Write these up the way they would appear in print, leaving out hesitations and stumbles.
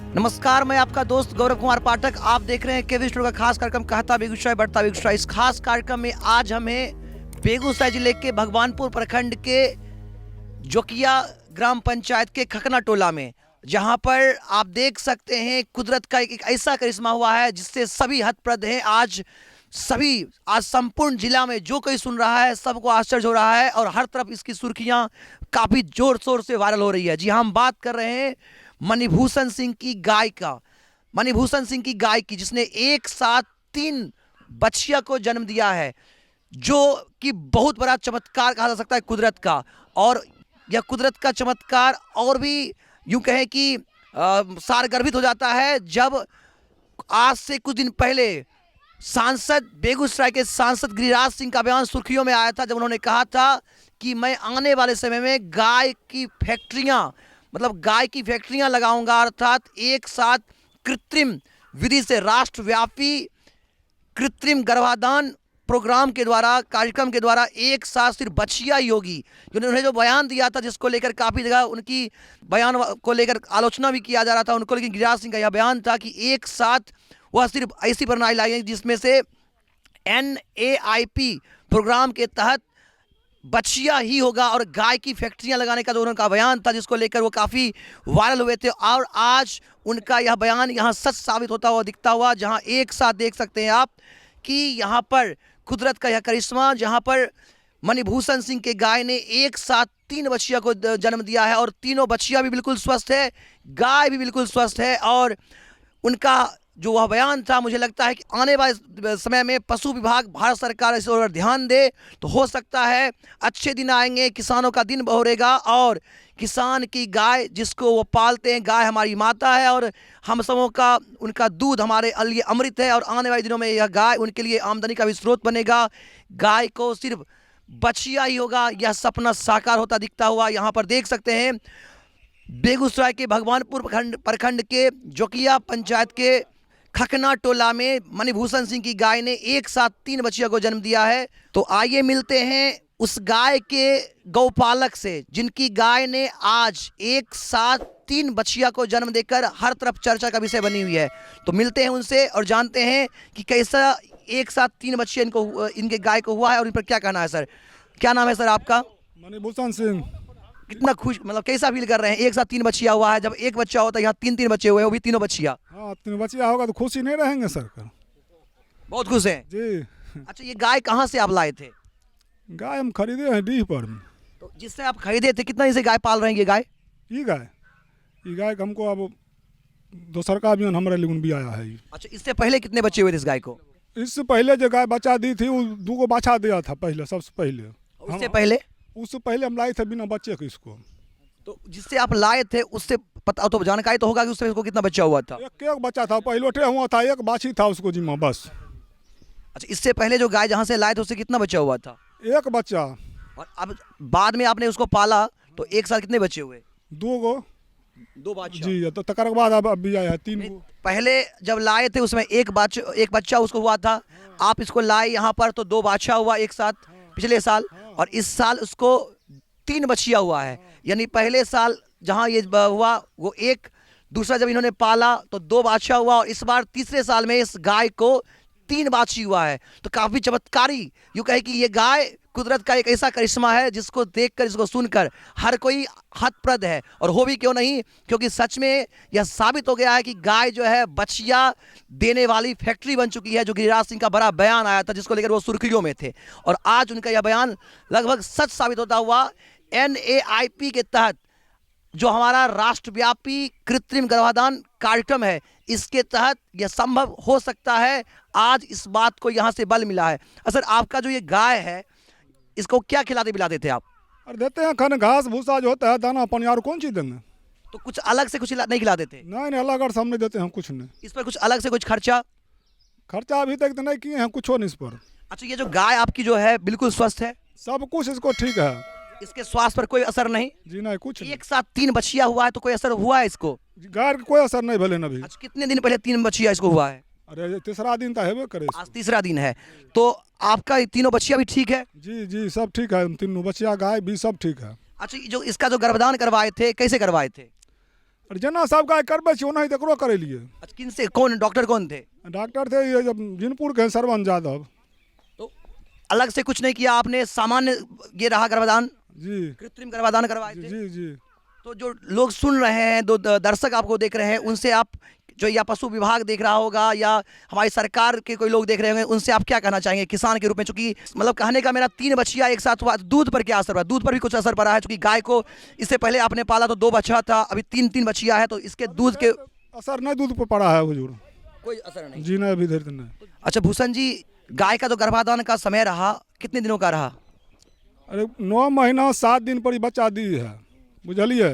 नमस्कार, मैं आपका दोस्त गौरव कुमार पाठक। आप देख रहे हैं केवी स्टूडियो का खास कार्यक्रम कहता बेगूसराय बढ़ता बेगूसराय। इस खास कार्यक्रम में आज हमें बेगूसराय जिले के भगवानपुर प्रखंड के जोकिया ग्राम पंचायत के खकना टोला में, जहां पर आप देख सकते हैं कुदरत का एक ऐसा करिश्मा हुआ है जिससे सभी हतप्रद हैं। आज संपूर्ण जिला में जो कोई सुन रहा है सबको आश्चर्य हो रहा है और हर तरफ इसकी सुर्खियां काफी जोर शोर से वायरल हो रही है। जी हाँ, हम बात कर रहे हैं मणिभूषण सिंह की गाय का। मणिभूषण सिंह की गाय की, जिसने एक साथ 3 बच्चियों को जन्म दिया है, जो कि बहुत बड़ा चमत्कार कहा जा सकता है कुदरत का। और यह कुदरत का चमत्कार और भी यूं कहें कि सारगर्भित हो जाता है जब आज से कुछ दिन पहले बेगूसराय के सांसद गिरिराज सिंह का बयान सुर्खियों में आया था, जब उन्होंने कहा था कि मैं आने वाले समय में गाय की फैक्ट्रियां लगाऊंगा, अर्थात एक साथ कृत्रिम विधि से राष्ट्रव्यापी कृत्रिम गर्भाधान कार्यक्रम के द्वारा एक साथ सिर्फ बच्चियां ही होगी। उन्होंने जो बयान दिया था, जिसको लेकर काफ़ी जगह उनकी बयान को लेकर आलोचना भी किया जा रहा था उनको, लेकिन गिरिराज सिंह का यह बयान था कि एक साथ वह सिर्फ ऐसी प्रणाली लाएंगे जिसमें से NAIP प्रोग्राम के तहत बच्चियां ही होगा और गाय की फैक्ट्रियां लगाने का जो उनका बयान था, जिसको लेकर वो काफ़ी वायरल हुए थे। और आज उनका यह बयान यहाँ सच साबित होता हुआ दिखता हुआ, जहाँ एक साथ देख सकते हैं आप कि यहाँ पर कुदरत का यह करिश्मा, जहाँ पर मणिभूषण सिंह के गाय ने एक साथ 3 बच्चियों को जन्म दिया है और तीनों बच्चियां भी बिल्कुल स्वस्थ है, गाय भी बिल्कुल स्वस्थ है। और उनका जो वह बयान था, मुझे लगता है कि आने वाले समय में पशु विभाग, भारत सरकार इस ओर ध्यान दे तो हो सकता है अच्छे दिन आएंगे, किसानों का दिन बहोरेगा और किसान की गाय जिसको वो पालते हैं, गाय हमारी माता है और हम सबों का उनका दूध हमारे लिए अमृत है। और आने वाले दिनों में यह गाय उनके लिए आमदनी का भी स्रोत बनेगा। गाय को सिर्फ बच्चियां ही होगा, यह सपना साकार होता दिखता हुआ यहाँ पर देख सकते हैं। बेगूसराय के भगवानपुर प्रखंड के जोकिया पंचायत के खकना टोला में मणिभूषण सिंह की गाय ने एक साथ 3 बच्चियों को जन्म दिया है। तो आइए मिलते हैं उस गाय के गौपालक से, जिनकी गाय ने आज एक साथ 3 बच्चियों को जन्म देकर हर तरफ चर्चा का विषय बनी हुई है। तो मिलते हैं उनसे और जानते हैं कि कैसा एक साथ 3 बच्चे इनके गाय को हुआ है और इन पर क्या कहना है। सर, क्या नाम है सर आपका? मणिभूषण सिंह। कितना खुश, कैसा फील कर रहे हैं? एक साथ 3 बच्चियां हुआ है, जब एक बच्चा होता है यहाँ 3 बच्चे हुए, वो भी तीनों बच्चियां। हाँ, 3 बच्चियां होगा तो खुशी नहीं रहेंगे सर? बहुत खुश हैं जी। अच्छा, ये गाय कहाँ से आप लाए थे? गाय हम खरीदे हैं डीह पर में। तो जिससे आप खरीदे थे, कितना इसे गाय पाल रहे हैं ये गाय? ये गाय हमको अब दोसर का भी हमारे लिए भी आया है। अच्छा, इससे पहले कितने बच्चे हुए थे इस गाय को? इससे पहले जो गाय बच्चा दी थी वो 2 बच्चा दिया था पहले, सबसे पहले। उससे पहले हम लाए थे बिना बच्चे के इसको। तो जिससे आप लाए थे उससे पता तो जानकारी तो होगा कि उससे इसको कितना बच्चा हुआ था? एक बच्चा था, पहलोटे हुआ था, एक बाछी था उसको जिम्मा बस। अच्छा, इससे पहले जो गाय जहाँ से लाए थे उससे कितना बच्चा हुआ था? एक बच्चा। और अब बाद में आपने उसको पाला तो एक साथ कितने बच्चे हुए? 2 बच्चे जी। तो तकर बाद अब भी आया है 3 गो। पहले जब लाए थे उसमें एक बच्चा उसको हुआ था। आप इसको लाए यहाँ पर तो 2 बच्चा हुआ एक साथ पिछले साल, और इस साल उसको 3 बच्चियां हुआ है। यानी पहले साल जहाँ ये हुआ वो एक, दूसरा जब इन्होंने पाला तो 2 बच्चा हुआ, और इस बार तीसरे साल में इस गाय को 3 बच्ची हुआ है। तो काफी चमत्कारी यूं कहे कि ये गाय कुदरत का एक ऐसा करिश्मा है जिसको देखकर, जिसको सुनकर हर कोई हतप्रद है। और हो भी क्यों नहीं, क्योंकि सच में यह साबित हो गया है कि गाय जो है बच्चियां देने वाली फैक्ट्री बन चुकी है, जो गिरिराज सिंह का बड़ा बयान आया था जिसको लेकर वो सुर्खियों में थे। और आज उनका यह बयान लगभग सच साबित होता हुआ NAIP के तहत जो हमारा राष्ट्रव्यापी कृत्रिम गर्भाधान कार्यक्रम है, इसके तहत यह संभव हो सकता है। आज इस बात को यहाँ से बल मिला है। सर, आपका जो ये गाय है इसको क्या खिलाते पिलाते थे आप? और देते हैं खाने, घास भूसा जो होता है, दाना पानी, और कौन चीज देंगे? तो कुछ अलग से कुछ नहीं खिलाते थे? नहीं, अलग और सामने देते हैं कुछ नहीं। इस पर कुछ अलग से कुछ खर्चा अभी तक तो नहीं किए हैं कुछ नहीं इस पर। अच्छा, ये जो गाय आपकी जो है बिल्कुल स्वस्थ है? सब कुछ इसको ठीक है। इसके स्वास्थ्य पर कोई असर नहीं? जी नहीं, कुछ एक साथ 3 बच्चियां हुआ है तो कोई असर हुआ है इसको? गाय का कोई असर नहीं भले नभी। अच्छा, कितने दिन पहले 3 बच्चियां इसको हुआ है? अरे तीसरा दिन तो है करे। आज तीसरा दिन है। तो आपका ये तीनों बच्चियां भी ठीक है? जी सब ठीक है, 3 बच्चियां गाय भी सब ठीक है। अच्छा, जो इसका जो गर्भधान करवाए थे कैसे करवाए थे? और जना सब गाय करबे छी ओनाही एकरो करेलिए। अच्छा, किन से कौन डॉक्टर कौन थे? डॉक्टर थे ये जब जिनपुर के सरवन यादव। तो अलग से कुछ नहीं किया आपने, सामान्य ये रहा गर्भाधान, जी कृत्रिम गर्भाधान करवाए थे? जी जी। तो जो लोग सुन रहे हैं, दर्शक आपको देख रहे हैं, उनसे आप, जो या पशु विभाग देख रहा होगा या हमारी सरकार के कोई लोग देख रहे होंगे, उनसे आप क्या कहना चाहेंगे किसान के रूप में? चूंकि मतलब कहने का मेरा 3 बच्चियां एक साथ हुआ, दूध पर क्या असर हुआ? दूध पर भी कुछ असर पड़ा है? चूंकि गाय को इससे पहले आपने पाला तो 2 बच्चा था, अभी 3 बच्चियां है, तो इसके दूध के असर नहीं दूध पर पड़ा है हुजूर। कोई असर नहीं? जी नहीं, अभी देर तक नहीं। अच्छा भूषण जी, गाय का जो गर्भाधान का समय रहा कितने दिनों का रहा? अरे 9 महीना 7 दिन पर ही बच्चा दी है, बुझलिए।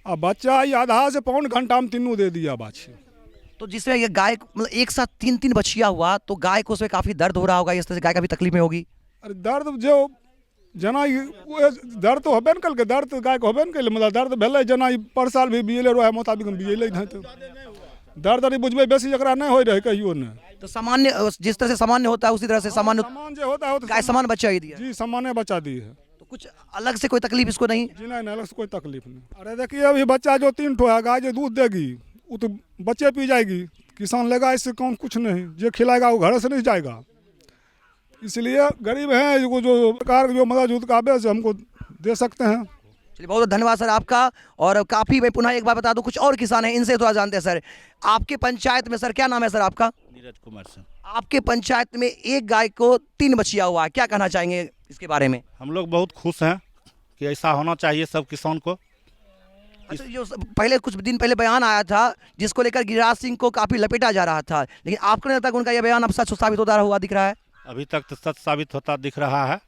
अब बच्चा ये आधा से पौन घंटा में तीनों दे दिया बाछी। तो जिसमें ये गाय मतलब एक साथ 3 बच्चियां हुआ, तो गाय को उसमें काफी दर्द हो रहा होगा, इस तरह से गाय का भी तकलीफ में होगी। अरे दर्द जो जना दर्द तो होबे न कल के, दर्द गाय को होबे न कल, मतलब दर्द भेले जना पर साल भी बियले रहे मुताबिक हम बियले थे। तो दर्द अरे बुझबे बेसी जकरा नहीं हो रहे कहियो ने। तो सामान्य जिस तरह से सामान्य होता है उसी तरह से सामान्य सामान जो होता है गाय समान बच्चा ही दिया। जी सामान्य बच्चा दी है। तो कुछ अलग से कोई तकलीफ इसको नहीं? जी नहीं, अलग से कोई तकलीफ नहीं। अरे देखिए अभी बच्चा जो 3 ठो है, गाय जो दूध देगी वो तो बच्चे पी जाएगी, किसान लेगा इससे कौन कुछ नहीं, जो खिलाएगा वो घर से नहीं जाएगा। इसलिए गरीब हैं जो सरकार जो मदद दूध का से हमको दे सकते हैं। चलिए, बहुत बहुत धन्यवाद सर आपका। और काफ़ी, मैं पुनः एक बार बता दूं, कुछ और किसान हैं, इनसे थोड़ा जानते हैं। सर आपके पंचायत में, सर क्या नाम है सर आपका? नीरज कुमार सर। आपके पंचायत में एक गाय को 3 बच्चियां हुआ है, क्या कहना चाहेंगे इसके बारे में? हम लोग बहुत खुश हैं कि ऐसा होना चाहिए सब किसान को। अच्छा, जो पहले कुछ दिन पहले बयान आया था जिसको लेकर गिरिराज सिंह को काफ़ी लपेटा जा रहा था, लेकिन आपको नहीं लगता कि उनका यह बयान अब सच साबित होता हुआ दिख रहा है? अभी तक तो सच साबित होता दिख रहा है।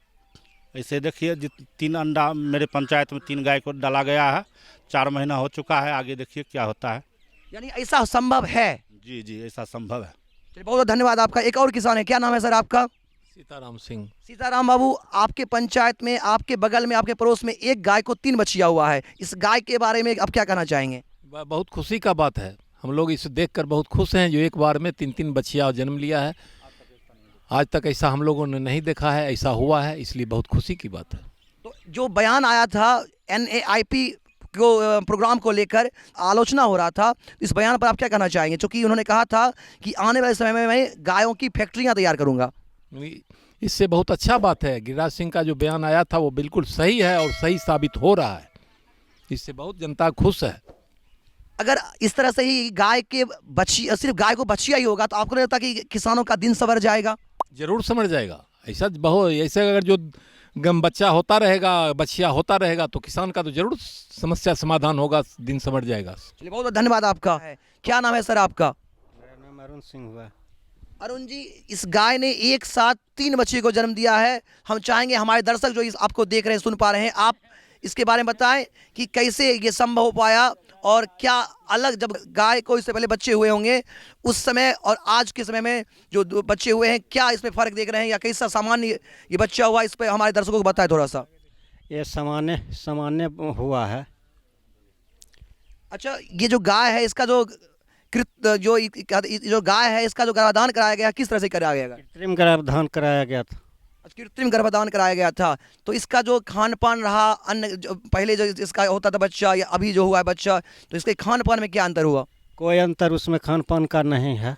ऐसे देखिए 3 अंडा मेरे पंचायत में 3 गाय को डाला गया है, 4 महीना हो चुका है, आगे देखिए क्या होता है। यानी ऐसा संभव है? जी जी, ऐसा संभव है। चलिए, बहुत बहुत धन्यवाद आपका। एक और किसान है, क्या नाम है सर आपका? सीताराम सिंह। सीताराम बाबू, आपके पंचायत में, आपके बगल में, आपके पड़ोस में एक गाय को 3 बच्चियां हुआ है, इस गाय के बारे में आप क्या कहना चाहेंगे? बहुत खुशी का बात है, हम लोग इसे देखकर बहुत खुश हैं, जो एक बार में 3 बच्चियां जन्म लिया है। आज तक ऐसा हम लोगों ने नहीं देखा है, ऐसा हुआ है, इसलिए बहुत खुशी की बात है। तो जो बयान आया था NAIP को प्रोग्राम को लेकर आलोचना हो रहा था, इस बयान पर आप क्या कहना चाहेंगे? क्योंकि उन्होंने कहा था कि आने वाले समय में मैं गायों की फैक्ट्रियां तैयार करूंगा। इससे बहुत अच्छा बात है, गिरिराज सिंह का जो बयान आया था वो बिल्कुल सही है और सही साबित हो रहा है, इससे बहुत जनता खुश है। अगर इस तरह से ही गाय के बच्ची, सिर्फ गाय को बच्चिया ही होगा, तो आपको नहीं लगता कि किसानों का दिन संवर जाएगा? जरूर समझ जाएगा। ऐसा बहुत, ऐसे अगर जो बच्चा होता रहेगा, बच्चिया होता रहेगा, तो किसान का तो जरूर समस्या समाधान होगा, दिन समझ जाएगा। चलिए, बहुत बहुत धन्यवाद आपका। क्या नाम है सर आपका? मेरा नाम अरुण सिंह हुआ। अरुण जी, इस गाय ने एक साथ 3 बच्चे को जन्म दिया है। हम चाहेंगे हमारे दर्शक जो इस आपको देख रहे हैं, सुन पा रहे हैं, आप इसके बारे में बताएं कि कैसे ये संभव हो पाया और क्या अलग, जब गाय को इससे पहले बच्चे हुए होंगे उस समय और आज के समय में जो बच्चे हुए हैं, क्या इसमें फ़र्क देख रहे हैं या कैसा सामान्य ये बच्चा हुआ, इस पर हमारे दर्शकों को बताएं थोड़ा सा। ये सामान्य हुआ है। अच्छा, ये जो गाय है इसका जो जो गाय है इसका जो गर्भाधान कराया गया, किस तरह से कराया गया? कृत्रिम गर्भाधान कराया गया था। कृत्रिम गर्भाधान कराया गया था। तो इसका जो खान पान रहा, अन्न जो पहले जो इसका होता था बच्चा या अभी जो हुआ है बच्चा, तो इसके खान पान में क्या अंतर हुआ? कोई अंतर उसमें खान पान का नहीं है।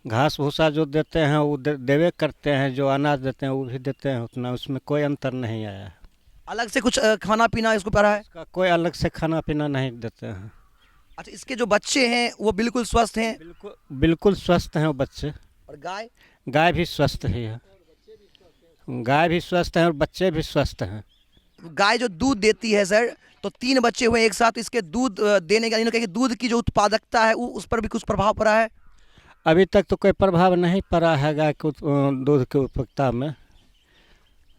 घास भूसा जो देते हैं वो देवे करते हैं, जो अनाज देते हैं वो भी देते हैं, उतना उसमें कोई अंतर नहीं आया है। अलग से कुछ खाना पीना इसको पड़ा है? इसका कोई अलग से खाना पीना नहीं देते हैं। अच्छा, इसके जो बच्चे हैं वो बिल्कुल स्वस्थ हैं? बिल्कुल स्वस्थ हैं वो बच्चे। और गाय भी स्वस्थ ही है। गाय भी स्वस्थ है और बच्चे भी स्वस्थ हैं। गाय जो दूध देती है सर, तो 3 बच्चे हुए एक साथ, इसके दूध देने का, कि दूध की जो उत्पादकता है वो उस पर भी कुछ प्रभाव पड़ा है? अभी तक तो कोई प्रभाव नहीं पड़ा है गाय को दूध की उत्पादकता में,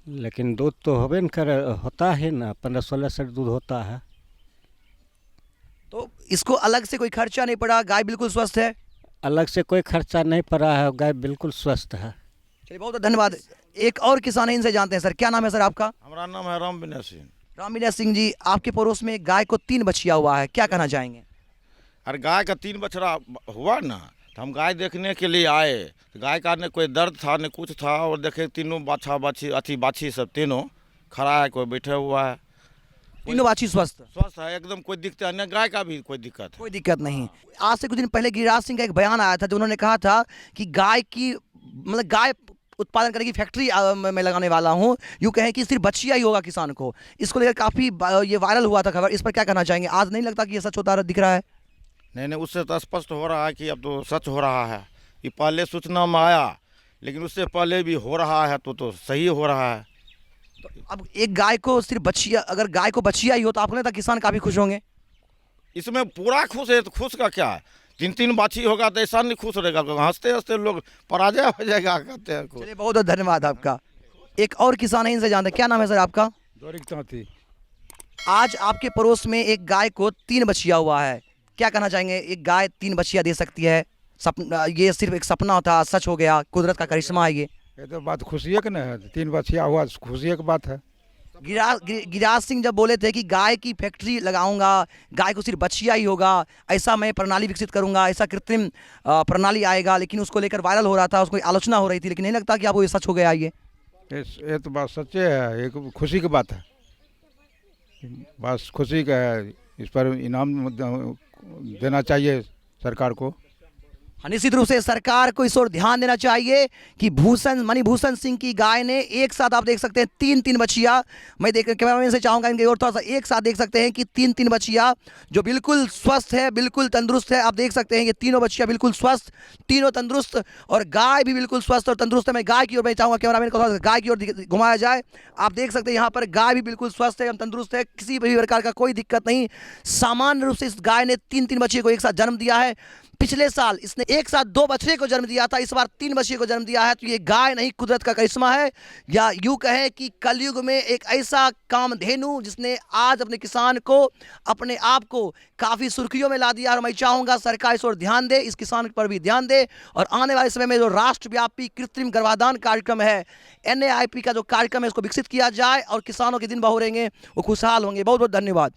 लेकिन दूध तो होबे न करे, होता है ना, 15-16 लीटर दूध होता है। तो इसको अलग से कोई खर्चा नहीं पड़ा, गाय बिल्कुल स्वस्थ है? अलग से कोई खर्चा नहीं पड़ा है, गाय बिल्कुल स्वस्थ है। चलिए, बहुत धन्यवाद। एक और किसान है, इनसे जानते हैं। सर क्या नाम है सर आपका? हमारा नाम है राम विनय सिंह। राम विनय सिंह जी, आपके पड़ोस में गाय को 3 बच्चियां हुआ है, क्या कहना चाहेंगे? अरे गाय का 3 बछड़ा हुआ ना, तो हम गाय देखने के लिए आए, तो गाय का न कोई दर्द था न कुछ था, और देखे तीनों बाछी सब तीनों खड़ा है, कोई बैठे हुआ है। तीनों बाछी स्वस्थ, स्वस्थ है एकदम, कोई दिक्कत नहीं, गाय का भी कोई दिक्कत है। कोई दिक्कत नहीं। आज से कुछ दिन पहले गिरिराज सिंह का एक बयान आया था जो उन्होंने कहा था कि गाय की मतलब गाय उत्पादन करने की फैक्ट्री मैं लगाने वाला हूं, यूं कहें कि सिर्फ बछिया ही होगा किसान को। इसको लेकर काफ़ी ये वायरल हुआ था खबर, इस पर क्या कहना चाहेंगे? आज नहीं लगता कि ये सच होता दिख रहा है? नहीं, उससे तो स्पष्ट हो रहा है कि अब तो सच हो रहा है। ये पहले सूचना में आया, लेकिन उससे पहले भी हो रहा है तो सही हो रहा है। तो अब एक गाय को सिर्फ बछिया, अगर गाय को बछिया ही हो तो आपको नहीं लगता किसान काफ़ी खुश होंगे? इसमें पूरा खुश है, तो खुश का क्या है? 3-3 बाछी होगा तो ऐसा नहीं खुश रहेगा, हंसते हंसते लोग पराजय हो जाएगा कहते हैं। चलिए, बहुत बहुत धन्यवाद आपका। एक और किसान है, इनसे जानते हैं, क्या नाम है सर आपका? आज आपके पड़ोस में एक गाय को 3 बछिया हुआ है, क्या कहना चाहेंगे? एक गाय 3 बछिया दे सकती है, सपना, ये सिर्फ एक सपना था, सच हो गया, कुदरत का करिश्मा है ये तो बात खुशी की नहीं है, 3 बछिया हुआ खुशी की बात है। गिरिराज सिंह जब बोले थे कि गाय की फैक्ट्री लगाऊंगा, गाय को सिर्फ बछिया ही होगा, ऐसा मैं प्रणाली विकसित करूंगा, ऐसा कृत्रिम प्रणाली आएगा, लेकिन उसको लेकर वायरल हो रहा था, उसको आलोचना हो रही थी, लेकिन नहीं लगता कि आपको ये सच हो गया ये? ये तो बात सच्चे है, एक खुशी की बात है, बस खुशी का है। इस पर इनाम देना चाहिए सरकार को। निश्चित रूप से सरकार को इस ओर ध्यान देना चाहिए कि मणिभूषण सिंह की गाय ने एक साथ, आप देख सकते हैं 3-3 बछिया, मैं देख कैमरामैन से चाहूंगा इनके और थोड़ा सा एक साथ देख सकते हैं कि 3-3 बछिया जो बिल्कुल स्वस्थ है, बिल्कुल तंदुरुस्त है। आप देख सकते हैं कि तीनों बछिया बिल्कुल स्वस्थ, तीनों तंदुरुस्त, और गाय भी बिल्कुल स्वस्थ और तंदुरुस्त है। मैं गाय की ओर मैं चाहूँगा कैमरामैन को थोड़ा सा गाय की ओर घुमाया जाए। आप देख सकते हैं यहाँ पर गाय भी बिल्कुल स्वस्थ है, तंदुरुस्त है, किसी भी प्रकार का कोई दिक्कत नहीं। सामान्य रूप से इस गाय ने 3-3 बछिए को एक साथ जन्म दिया है। पिछले साल इसने एक साथ 2 बछड़े को जन्म दिया था, इस बार 3 बछड़े को जन्म दिया है। तो ये गाय नहीं, कुदरत का करिश्मा है, या यूं कहें कि कलयुग में एक ऐसा कामधेनु जिसने आज अपने किसान को, अपने आप को काफ़ी सुर्खियों में ला दिया। और मैं चाहूँगा सरकार इस ओर ध्यान दे, इस किसान पर भी ध्यान दे, और आने वाले समय में जो राष्ट्रव्यापी कृत्रिम गर्भाधान कार्यक्रम है, NAIP का जो कार्यक्रम है, उसको विकसित किया जाए और किसानों के दिन बहुरेंगे, वो खुशहाल होंगे। बहुत बहुत धन्यवाद।